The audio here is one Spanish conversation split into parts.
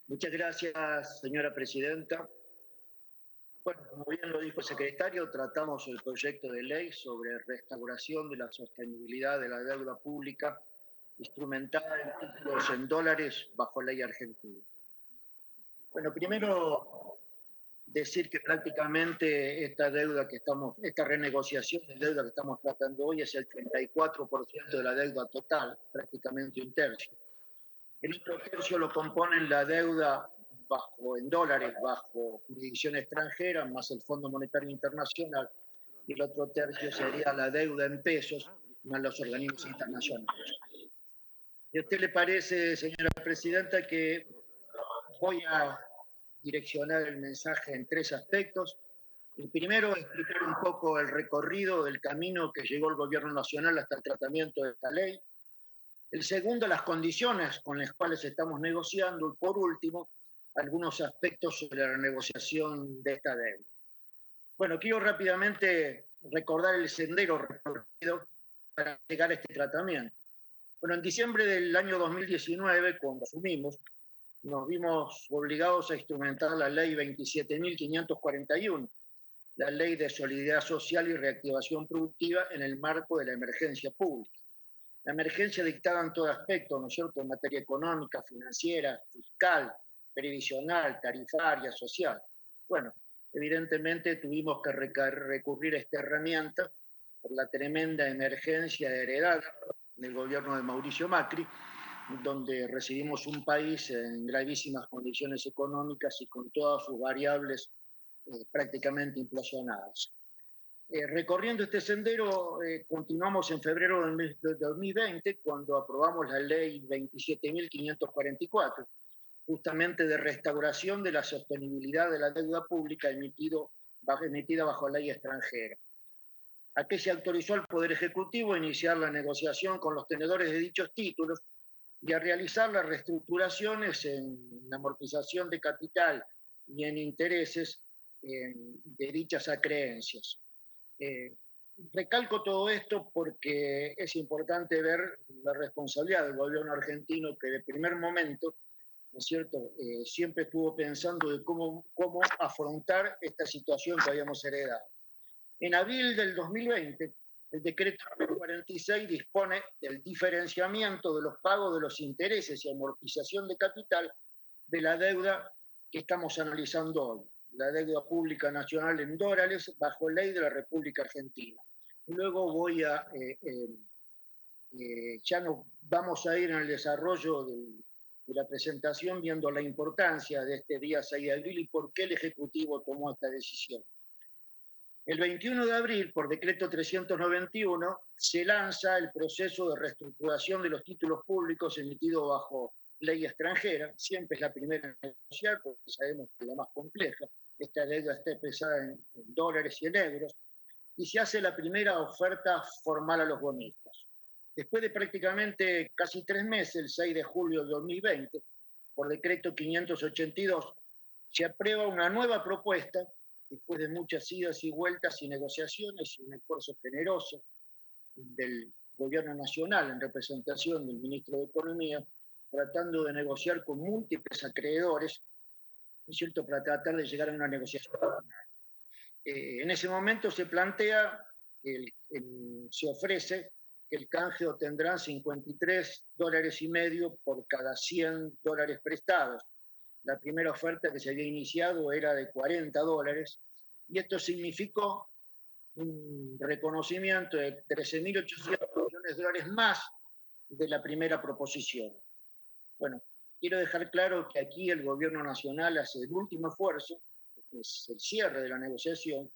Muchas gracias, señora presidenta. Bueno, como bien lo dijo el secretario, tratamos el proyecto de ley sobre restauración de la sostenibilidad de la deuda pública instrumentada en títulos en dólares bajo ley argentina. Bueno, primero decir que prácticamente esta renegociación de deuda que estamos tratando hoy es el 34% de la deuda total, prácticamente un tercio. El otro tercio lo componen la deuda en dólares, bajo jurisdicción extranjera, más el Fondo Monetario Internacional, y el otro tercio sería la deuda en pesos, más los organismos internacionales. ¿Y a usted le parece, señora presidenta, que voy a direccionar el mensaje en tres aspectos? El primero, explicar un poco el recorrido del camino que llegó el gobierno nacional hasta el tratamiento de esta ley. El segundo, las condiciones con las cuales estamos negociando. Y por último, algunos aspectos sobre la negociación de esta deuda. Bueno, quiero rápidamente recordar el sendero recorrido para llegar a este tratamiento. Bueno, en diciembre del año 2019, cuando asumimos, nos vimos obligados a instrumentar la ley 27.541, la ley de solidaridad social y reactivación productiva en el marco de la emergencia pública. La emergencia dictada en todo aspecto, ¿no es cierto?, en materia económica, financiera, fiscal, previsional, tarifaria, social. Bueno, evidentemente tuvimos que recurrir a esta herramienta por la tremenda emergencia heredada del gobierno de Mauricio Macri, donde recibimos un país en gravísimas condiciones económicas y con todas sus variables prácticamente implosionadas. Recorriendo este sendero, continuamos en febrero de 2020, cuando aprobamos la ley 27.544, justamente de restauración de la sostenibilidad de la deuda pública emitida bajo ley extranjera. Aquí se autorizó al Poder Ejecutivo a iniciar la negociación con los tenedores de dichos títulos y a realizar las reestructuraciones en amortización de capital y en intereses de dichas acreencias. Recalco todo esto porque es importante ver la responsabilidad del gobierno argentino, que de primer momento, ¿no es cierto?, siempre estuvo pensando de cómo afrontar esta situación que habíamos heredado. En abril del 2020, el decreto 46 dispone del diferenciamiento de los pagos de los intereses y amortización de capital de la deuda que estamos analizando hoy, la deuda pública nacional en dólares bajo ley de la República Argentina. Luego ya nos vamos a ir en el desarrollo de la presentación viendo la importancia de este día 6 de abril y por qué el Ejecutivo tomó esta decisión. El 21 de abril, por decreto 391, se lanza el proceso de reestructuración de los títulos públicos emitidos bajo ley extranjera. Siempre es la primera en negociar, porque sabemos que es la más compleja. Esta deuda está expresada en dólares y en euros. Y se hace la primera oferta formal a los bonistas. Después de prácticamente casi 3 meses, el 6 de julio de 2020, por decreto 582, se aprueba una nueva propuesta, después de muchas idas y vueltas y negociaciones y un esfuerzo generoso del gobierno nacional en representación del ministro de Economía, tratando de negociar con múltiples acreedores, ¿no es cierto?, para tratar de llegar a una negociación. En ese momento se plantea, se ofrece que el canje obtendrá 53 dólares y medio por cada 100 dólares prestados. La primera oferta que se había iniciado era de 40 dólares, y esto significó un reconocimiento de 13.800 millones de dólares más de la primera proposición. Bueno, quiero dejar claro que aquí el gobierno nacional hace el último esfuerzo, que es el cierre de la negociación,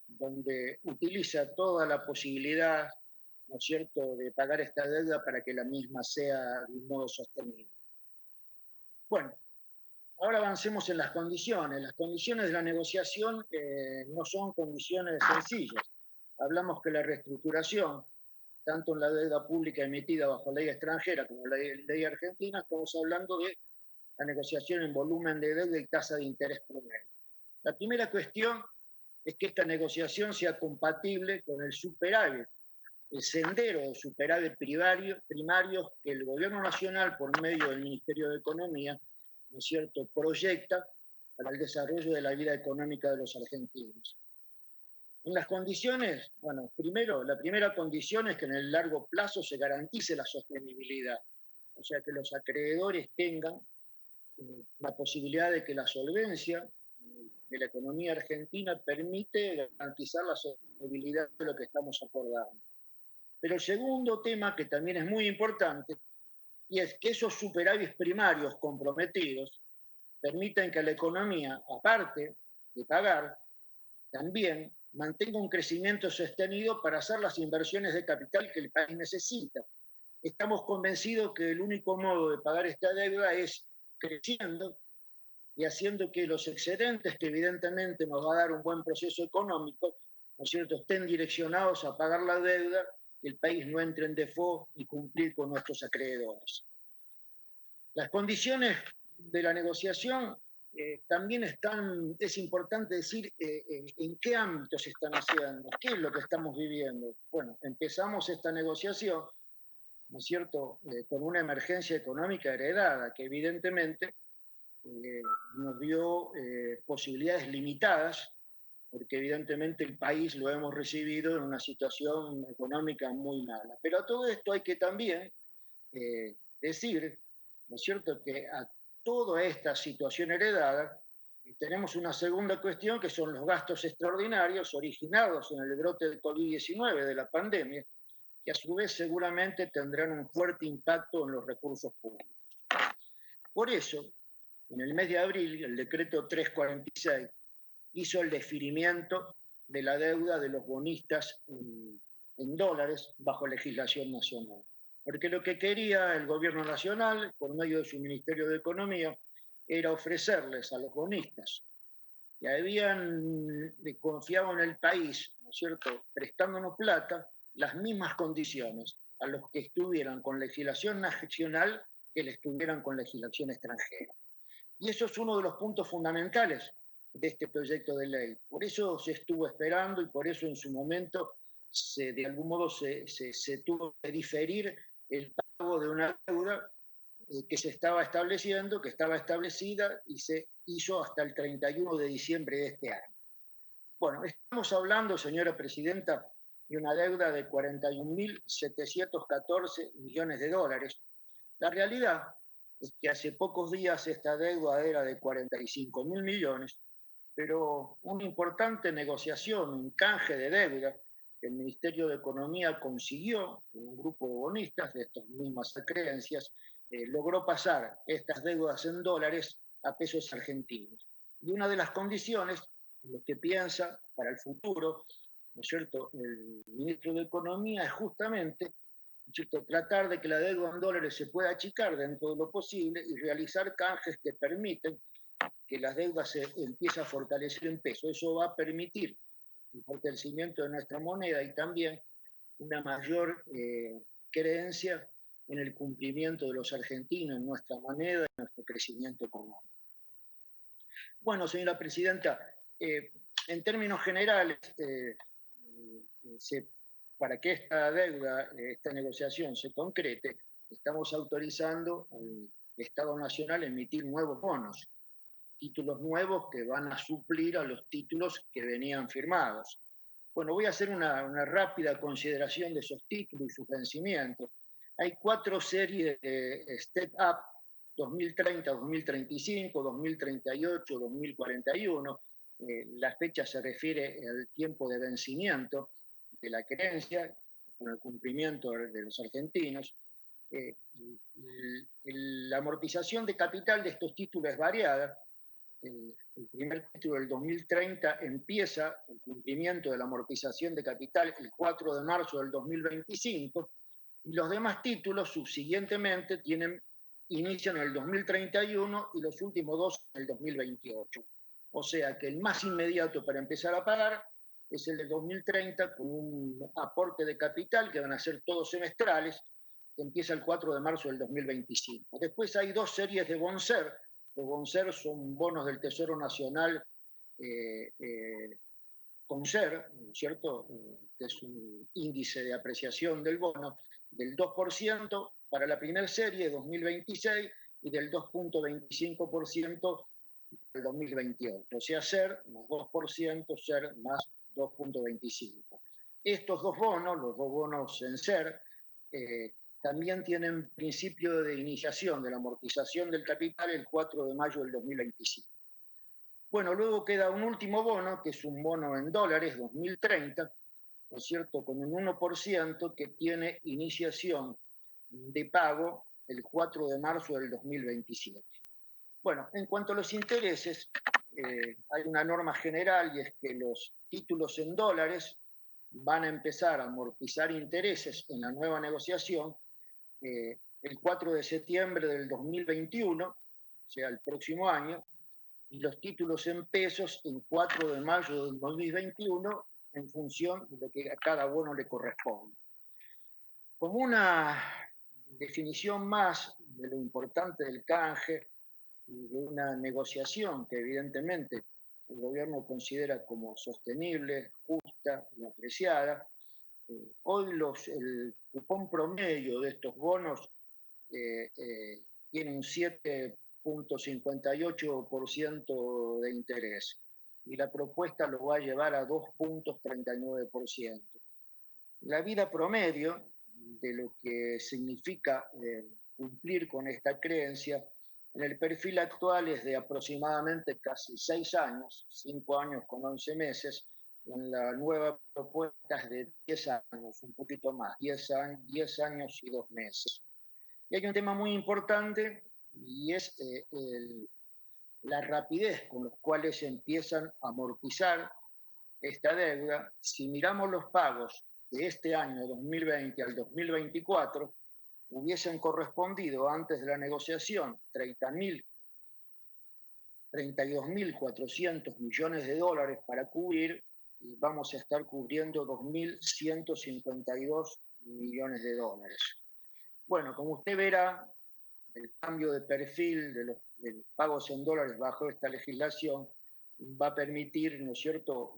donde utiliza toda la posibilidad, ¿no es cierto?, de pagar esta deuda para que la misma sea de un modo sostenible. Bueno, ahora avancemos en las condiciones. Las condiciones de la negociación no son condiciones sencillas. Hablamos que la reestructuración, tanto en la deuda pública emitida bajo ley extranjera como en la ley argentina, estamos hablando de la negociación en volumen de deuda y tasa de interés promedio. La primera cuestión es que esta negociación sea compatible con el superávit, el sendero de superávit primarios que el gobierno nacional, por medio del Ministerio de Economía, ¿no es cierto?, proyecta para el desarrollo de la vida económica de los argentinos. En las condiciones, bueno, primero, la primera condición es que en el largo plazo se garantice la sostenibilidad, o sea, que los acreedores tengan la posibilidad de que la solvencia de la economía argentina permite garantizar la sostenibilidad de lo que estamos acordando. Pero el segundo tema, que también es muy importante, y es que esos superávits primarios comprometidos permiten que la economía, aparte de pagar, también mantenga un crecimiento sostenido para hacer las inversiones de capital que el país necesita. Estamos convencidos que el único modo de pagar esta deuda es creciendo y haciendo que los excedentes, que evidentemente nos va a dar un buen proceso económico, ¿no es cierto?, estén direccionados a pagar la deuda, que el país no entre en default y cumplir con nuestros acreedores. Las condiciones de la negociación también es importante decir en qué ámbitos se están haciendo, qué es lo que estamos viviendo. Bueno, empezamos esta negociación, ¿no es cierto?, con una emergencia económica heredada, que evidentemente nos dio posibilidades limitadas, porque evidentemente el país lo hemos recibido en una situación económica muy mala. Pero a todo esto hay que también decir, ¿no es cierto?, que a toda esta situación heredada tenemos una segunda cuestión, que son los gastos extraordinarios originados en el brote de COVID-19, de la pandemia, que a su vez seguramente tendrán un fuerte impacto en los recursos públicos. Por eso, en el mes de abril, el decreto 346 hizo el deferimiento de la deuda de los bonistas en dólares bajo legislación nacional. Porque lo que quería el gobierno nacional, por medio de su Ministerio de Economía, era ofrecerles a los bonistas que habían confiado en el país, ¿no es cierto?, prestándonos plata, las mismas condiciones a los que estuvieran con legislación nacional que le estuvieran con legislación extranjera. Y eso es uno de los puntos fundamentales de este proyecto de ley. Por eso se estuvo esperando y por eso en su momento de algún modo se tuvo que diferir el pago de una deuda que se estaba estableciendo, que estaba establecida y se hizo hasta el 31 de diciembre de este año. Bueno, estamos hablando, señora presidenta, de una deuda de 41.714 millones de dólares. La realidad es que hace pocos días esta deuda era de 45.000 millones, pero una importante negociación, un canje de deuda, que el Ministerio de Economía consiguió con un grupo de bonistas de estas mismas creencias, logró pasar estas deudas en dólares a pesos argentinos. Y una de las condiciones, lo que piensa para el futuro, ¿no es cierto?, el ministro de Economía, es justamente tratar de que la deuda en dólares se pueda achicar dentro de lo posible y realizar canjes que permiten que las deudas se empiecen a fortalecer en peso. Eso va a permitir el fortalecimiento de nuestra moneda y también una mayor creencia en el cumplimiento de los argentinos, en nuestra moneda, en nuestro crecimiento económico. Bueno, señora presidenta, en términos generales, para que esta deuda, esta negociación se concrete, estamos autorizando al Estado Nacional a emitir nuevos bonos, títulos nuevos que van a suplir a los títulos que venían firmados. Bueno, voy a hacer una rápida consideración de esos títulos y sus vencimientos. Hay 4 series de Step Up, 2030, 2035, 2038, 2041. La fecha se refiere al tiempo de vencimiento de la creencia, con el cumplimiento de los argentinos. La amortización de capital de estos títulos es variada. El primer título del 2030 empieza el cumplimiento de la amortización de capital el 4 de marzo del 2025 y los demás títulos subsiguientemente inician en el 2031 y los últimos 2 en el 2028. O sea que el más inmediato para empezar a pagar es el de 2030 con un aporte de capital que van a ser todos semestrales, que empieza el 4 de marzo del 2025. Después hay 2 series de Bonser. Los Bonser son bonos del Tesoro Nacional Conser, ¿cierto?, que es un índice de apreciación del bono del 2% para la primera serie 2026 y del 2.25% del 2028. O sea, ser más 2%, ser más 2.25%. Estos dos bonos, los dos bonos en ser, también tienen principio de iniciación de la amortización del capital el 4 de mayo del 2025. Bueno, luego queda un último bono, que es un bono en dólares 2030, ¿no es cierto?, con un 1% que tiene iniciación de pago el 4 de marzo del 2027. Bueno, en cuanto a los intereses, hay una norma general, y es que los títulos en dólares van a empezar a amortizar intereses en la nueva negociación el 4 de septiembre del 2021, o sea, el próximo año, y los títulos en pesos en 4 de mayo del 2021, en función de lo que a cada bono le corresponde. Como una definición más de lo importante del canje y de una negociación que evidentemente el gobierno considera como sostenible, justa y apreciada, hoy el cupón promedio de estos bonos tiene un 7.58% de interés y la propuesta lo va a llevar a 2.39%. La vida promedio de lo que significa cumplir con esta creencia en el perfil actual es de aproximadamente casi 6 años, 5 años con 11 meses, en la nueva propuesta es de 10 años, un poquito más, 10 años y 2 meses. Y hay un tema muy importante, y es la rapidez con los cuales se empiezan a amortizar esta deuda. Si miramos los pagos de este año 2020 al 2024, hubiesen correspondido antes de la negociación 32.400 millones de dólares para cubrir, y vamos a estar cubriendo 2.152 millones de dólares. Bueno, como usted verá, el cambio de perfil de los pagos en dólares bajo esta legislación va a permitir, ¿no es cierto?,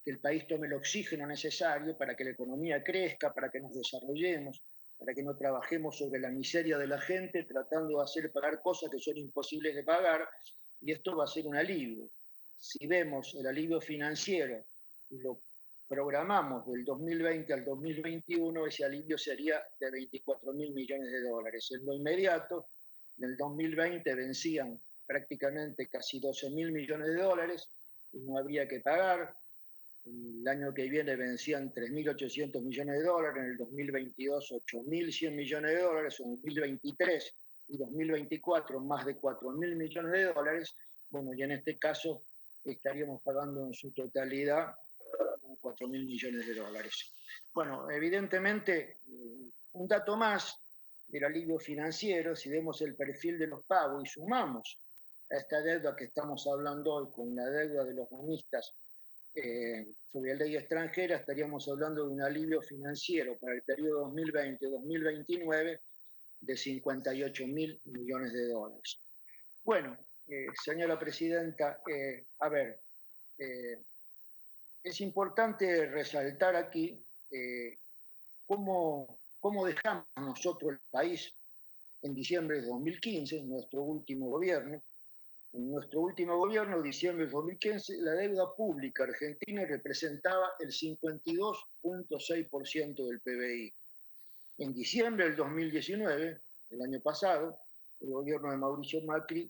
que el país tome el oxígeno necesario para que la economía crezca, para que nos desarrollemos, para que no trabajemos sobre la miseria de la gente tratando de hacer pagar cosas que son imposibles de pagar, y esto va a ser un alivio. Si vemos el alivio financiero y lo programamos del 2020 al 2021, ese alivio sería de 24.000 millones de dólares. En lo inmediato, en el 2020 vencían prácticamente casi 12.000 millones de dólares y no habría que pagar. El año que viene vencían 3.800 millones de dólares, en el 2022 8.100 millones de dólares, en 2023 y 2024 más de 4.000 millones de dólares. Bueno, y en este caso estaríamos pagando en su totalidad 4.000 millones de dólares. Bueno, evidentemente, un dato más del alivio financiero, si vemos el perfil de los pagos y sumamos a esta deuda que estamos hablando hoy con la deuda de los bonistas sobre la ley extranjera, estaríamos hablando de un alivio financiero para el periodo 2020-2029 de 58.000 millones de dólares. Bueno, señora presidenta, a ver, es importante resaltar aquí cómo dejamos nosotros el país en diciembre de 2015, nuestro último gobierno. En nuestro último gobierno, diciembre de 2015, la deuda pública argentina representaba el 52.6% del PBI. En diciembre del 2019, el año pasado, el gobierno de Mauricio Macri,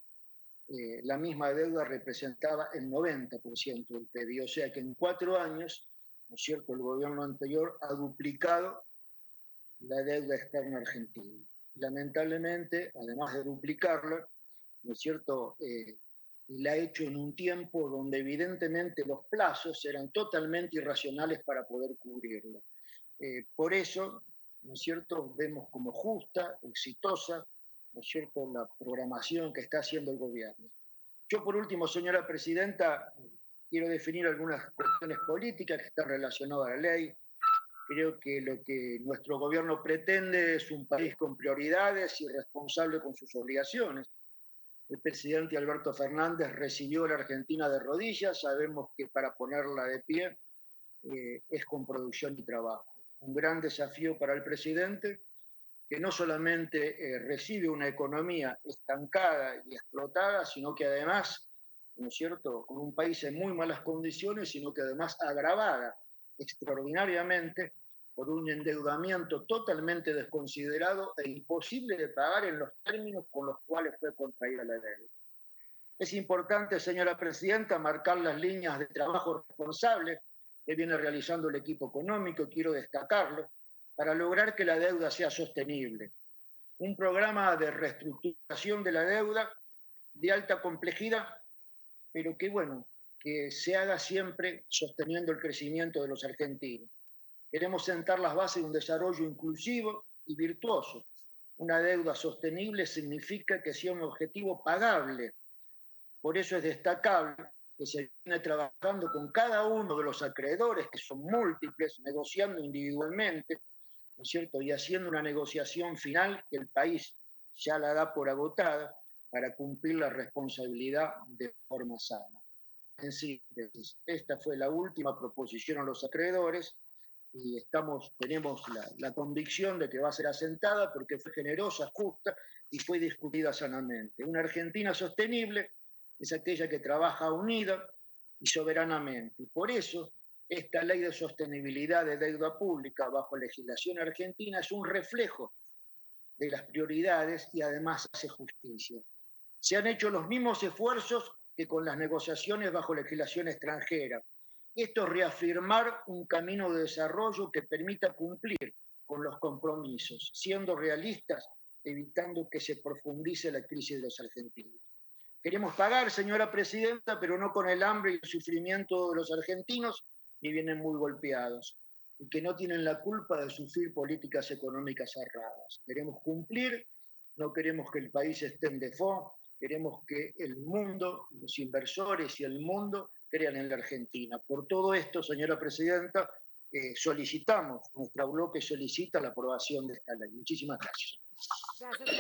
la misma deuda representaba el 90% del PBI. O sea que en 4 años, ¿no es cierto?, el gobierno anterior ha duplicado la deuda externa argentina. Lamentablemente, además de duplicarla, ¿no es cierto?, la ha hecho en un tiempo donde evidentemente los plazos eran totalmente irracionales para poder cubrirlo. Por eso, ¿no es cierto?, vemos como justa, exitosa, ¿no es cierto?, la programación que está haciendo el gobierno. Yo, por último, señora presidenta, quiero definir algunas cuestiones políticas que están relacionadas a la ley. Creo que lo que nuestro gobierno pretende es un país con prioridades y responsable con sus obligaciones. El presidente Alberto Fernández recibió a la Argentina de rodillas. Sabemos que para ponerla de pie es con producción y trabajo. Un gran desafío para el presidente, que no solamente recibe una economía estancada y explotada, sino que además, ¿no es cierto?, con un país en muy malas condiciones, sino que además agravada extraordinariamente por un endeudamiento totalmente desconsiderado e imposible de pagar en los términos con los cuales fue contraída la deuda. Es importante, señora presidenta, marcar las líneas de trabajo responsable que viene realizando el equipo económico, quiero destacarlo, para lograr que la deuda sea sostenible. Un programa de reestructuración de la deuda de alta complejidad, pero que, bueno, que se haga siempre sosteniendo el crecimiento de los argentinos. Queremos sentar las bases de un desarrollo inclusivo y virtuoso. Una deuda sostenible significa que sea un objetivo pagable. Por eso es destacable que se viene trabajando con cada uno de los acreedores, que son múltiples, negociando individualmente, ¿no es cierto? Y haciendo una negociación final que el país ya la da por agotada para cumplir la responsabilidad de forma sana. En síntesis, esta fue la última proposición a los acreedores y tenemos la convicción de que va a ser asentada porque fue generosa, justa y fue discutida sanamente. Una Argentina sostenible es aquella que trabaja unida y soberanamente. Y por eso esta ley de sostenibilidad de deuda pública bajo legislación argentina es un reflejo de las prioridades y además hace justicia. Se han hecho los mismos esfuerzos que con las negociaciones bajo legislación extranjera. Esto es reafirmar un camino de desarrollo que permita cumplir con los compromisos, siendo realistas, evitando que se profundice la crisis de los argentinos. Queremos pagar, señora presidenta, pero no con el hambre y el sufrimiento de los argentinos, que vienen muy golpeados y que no tienen la culpa de sufrir políticas económicas cerradas. Queremos cumplir, no queremos que el país esté en default, queremos que el mundo, los inversores y el mundo crean en la Argentina. Por todo esto, señora presidenta, nuestro bloque solicita la aprobación de esta ley. Muchísimas gracias. Gracias.